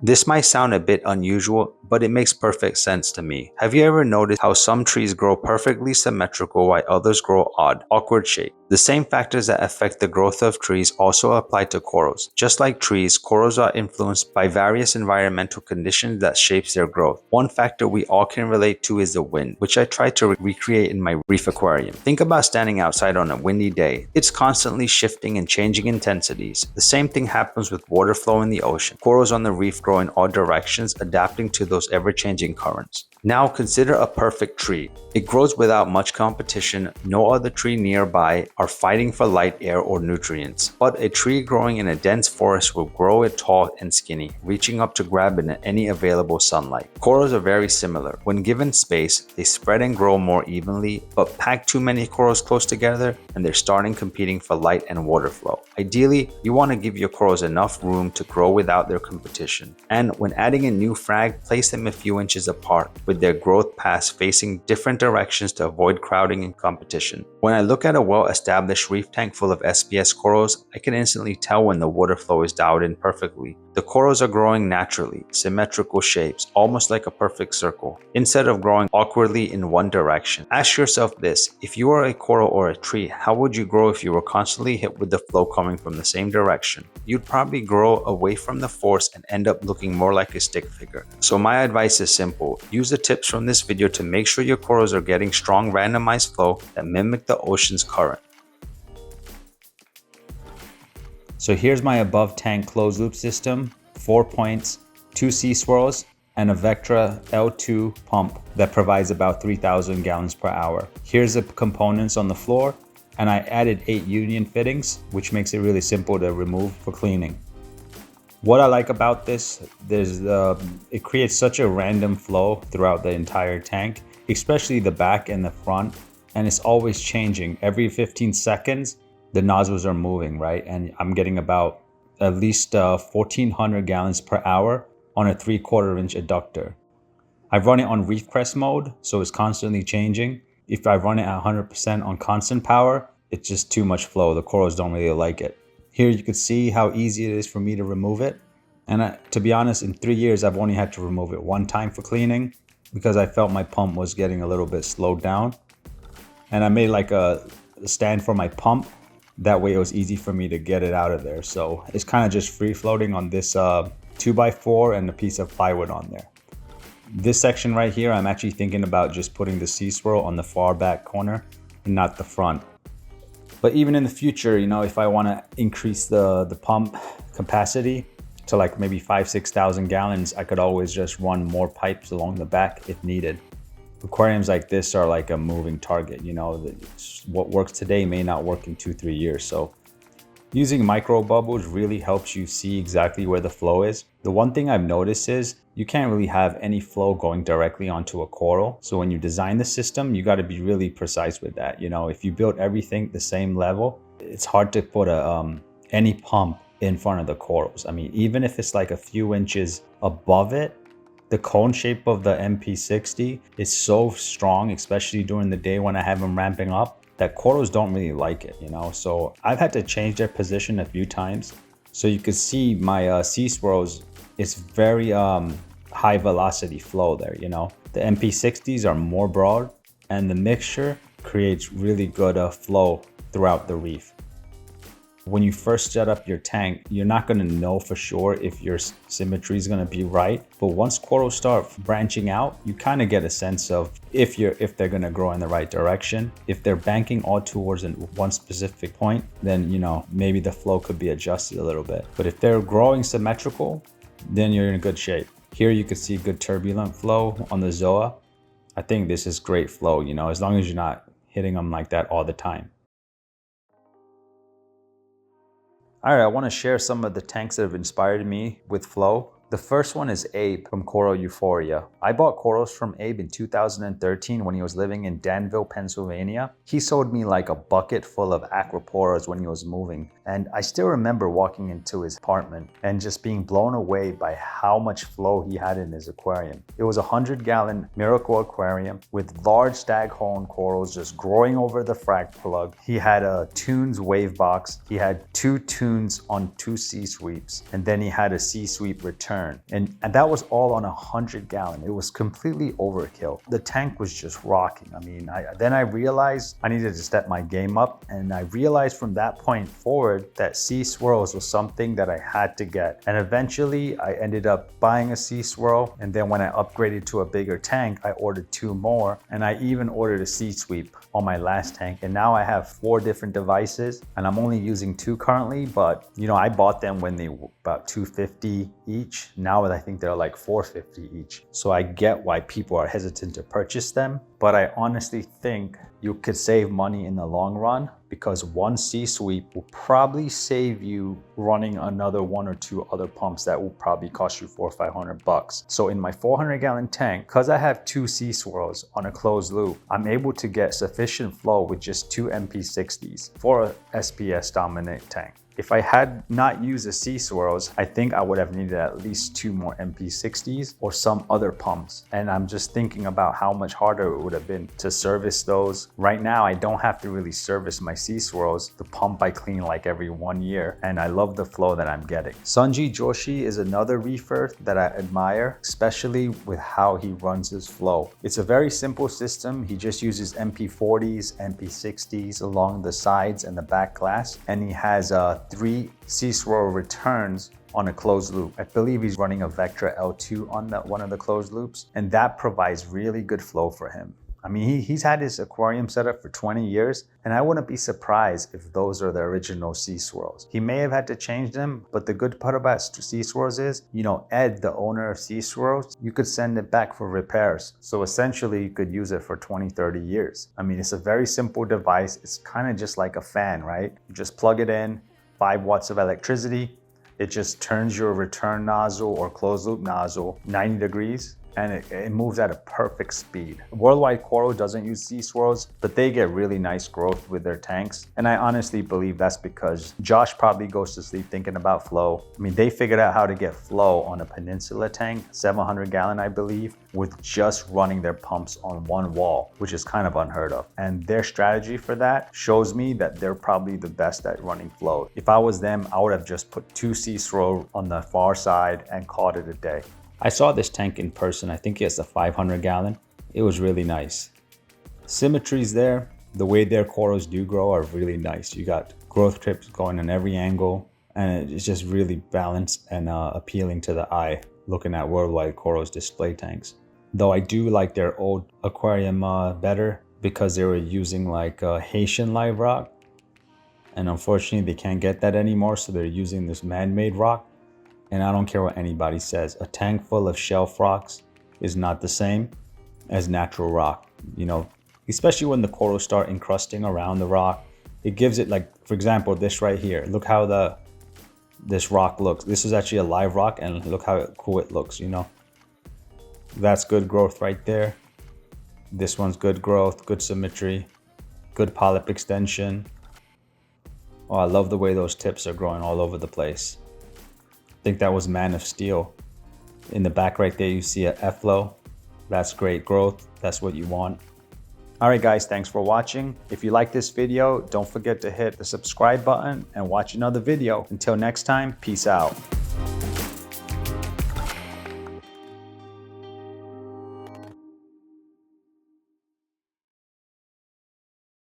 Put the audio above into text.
This might sound a bit unusual, but it makes perfect sense to me. Have you ever noticed how some trees grow perfectly symmetrical while others grow odd, awkward shaped? The same factors that affect the growth of trees also apply to corals. Just like trees, corals are influenced by various environmental conditions that shapes their growth. One factor we all can relate to is the wind, which I try to recreate in my reef aquarium. Think about standing outside on a windy day. It's constantly shifting and changing intensities. The same thing happens with water flow in the ocean. Corals on the reef grow in all directions, adapting to those ever-changing currents. Now consider a perfect tree. It grows without much competition. No other tree nearby are fighting for light, air, or nutrients. But a tree growing in a dense forest will grow it tall and skinny, reaching up to grab in any available sunlight. Corals are very similar. When given space, they spread and grow more evenly, but pack too many corals close together and they're starting competing for light and water flow. Ideally, you want to give your corals enough room to grow without their competition. And when adding a new frag, place them a few inches apart, with their growth paths facing different directions to avoid crowding and competition. When I look at a well-established reef tank full of SPS corals, I can instantly tell when the water flow is dialed in perfectly. The corals are growing naturally, symmetrical shapes, almost like a perfect circle, instead of growing awkwardly in one direction. Ask yourself this: if you are a coral or a tree, how would you grow if you were constantly hit with the flow coming from the same direction? You'd probably grow away from the force and end up looking more like a stick figure. So my advice is simple: use the tips from this video to make sure your corals are getting strong randomized flow that mimic the ocean's current. So here's my above tank closed loop system: 4 points, 2 sea swirls, and a Vectra L2 pump that provides about 3,000 gallons per hour. Here's the components on the floor, and I added 8 union fittings, which makes it really simple to remove for cleaning. What I like about this, it creates such a random flow throughout the entire tank, especially the back and the front, and it's always changing. Every 15 seconds, the nozzles are moving, right? And I'm getting about at least 1,400 gallons per hour on a 3/4 inch adductor. I've run it on reef crest mode, so it's constantly changing. If I run it at 100% on constant power, it's just too much flow. The corals don't really like it. Here you can see how easy it is for me to remove it. And to be honest, in 3 years, I've only had to remove it 1 time for cleaning because I felt my pump was getting a little bit slowed down. And I made like a stand for my pump. That way it was easy for me to get it out of there. So it's kind of just free floating on this 2x4 and a piece of plywood on there. This section right here, I'm actually thinking about just putting the sea swirl on the far back corner and not the front. But even in the future, you know, if I want to increase the pump capacity to like maybe 5,000-6,000 gallons, I could always just run more pipes along the back if needed. Aquariums like this are like a moving target, you know, what works today may not work in 2-3 years. So using micro bubbles really helps you see exactly where the flow is. The one thing I've noticed is you can't really have any flow going directly onto a coral. So when you design the system, you got to be really precise with that. You know, if you build everything the same level, it's hard to put any pump in front of the corals. I mean, even if it's like a few inches above it, the cone shape of the MP60 is so strong, especially during the day when I have them ramping up, that corals don't really like it, you know? So I've had to change their position a few times. So you can see my sea swirls, it's very high velocity flow there, you know? The MP60s are more broad and the mixture creates really good flow throughout the reef. When you first set up your tank, you're not going to know for sure if your symmetry is going to be right. But once corals start branching out, you kind of get a sense of if they're going to grow in the right direction. If they're banking all towards one specific point, then, you know, maybe the flow could be adjusted a little bit. But if they're growing symmetrical, then you're in good shape. Here you can see good turbulent flow on the Zoa. I think this is great flow, you know, as long as you're not hitting them like that all the time. All right, I want to share some of the tanks that have inspired me with flow. The first one is Abe from Coral Euphoria. I bought corals from Abe in 2013 when he was living in Danville, Pennsylvania. He sold me like a bucket full of aquaporas when he was moving. And I still remember walking into his apartment and just being blown away by how much flow he had in his aquarium. It was a 100-gallon miracle aquarium with large staghorn corals just growing over the frag plug. He had a Tunes wave box. He had 2 Tunes on 2 sea sweeps. And then he had a sea sweep return. return. And that was all on 100-gallon. It was completely overkill. The tank was just rocking. I mean, then I realized I needed to step my game up, and I realized from that point forward that sea swirls was something that I had to get. And eventually I ended up buying a sea swirl, and then when I upgraded to a bigger tank, I ordered 2 more, and I even ordered a sea sweep on my last tank. And now I have 4 different devices, and I'm only using 2 currently, but you know, I bought them when they were about $250 each. Now I think they're like $450 each. So I get why people are hesitant to purchase them, but I honestly think you could save money in the long run, because one sea sweep will probably save you running another 1 or 2 other pumps that will probably cost you $400 or $500. So in my 400-gallon tank, because I have 2 sea swirls on a closed loop, I'm able to get sufficient flow with just 2 MP60s for a SPS dominant tank. If I had not used the sea swirls, I think I would have needed at least 2 more MP60s or some other pumps. And I'm just thinking about how much harder it would have been to service those. Right now, I don't have to really service my sea swirls. The pump I clean like every 1 year, and I love the flow that I'm getting. Sanjay Joshi is another reefer that I admire, especially with how he runs his flow. It's a very simple system. He just uses MP40s, MP60s along the sides and the back glass, and he has 3 sea swirl returns on a closed loop. I believe he's running a Vectra L2 on one of the closed loops, and that provides really good flow for him. I mean, he's had his aquarium set up for 20 years, and I wouldn't be surprised if those are the original sea swirls. He may have had to change them, but the good part about sea swirls is, you know, Ed, the owner of sea swirls, you could send it back for repairs. So essentially you could use it for 20, 30 years. I mean, it's a very simple device. It's kind of just like a fan, right? You just plug it in, 5 watts of electricity. It just turns your return nozzle or closed loop nozzle 90 degrees, and it moves at a perfect speed. Worldwide Coral doesn't use sea swirls, but they get really nice growth with their tanks. And I honestly believe that's because Josh probably goes to sleep thinking about flow. I mean, they figured out how to get flow on a Peninsula tank, 700-gallon, I believe, with just running their pumps on 1 wall, which is kind of unheard of. And their strategy for that shows me that they're probably the best at running flow. If I was them, I would have just put 2 sea swirls on the far side and called it a day. I saw this tank in person. I think it's a 500-gallon. It was really nice. Symmetry's there. The way their corals do grow are really nice. You got growth tips going in every angle, and it's just really balanced and appealing to the eye looking at Worldwide Coral's display tanks. Though I do like their old aquarium better, because they were using like Haitian live rock, and unfortunately they can't get that anymore, so they're using this man-made rock. And I don't care what anybody says, a tank full of shelf rocks is not the same as natural rock, you know, especially when the corals start encrusting around the rock. It gives it, like, for example, this right here. Look how this rock looks. This is actually a live rock, and look how cool it looks, you know. That's good growth right there. This one's good growth, good symmetry, good polyp extension. Oh, I love the way those tips are growing all over the place. I think that was Man of Steel. In the back right there, you see a F-flow. That's great growth. That's what you want. All right, guys, thanks for watching. If you like this video, don't forget to hit the subscribe button and watch another video. Until next time, peace out.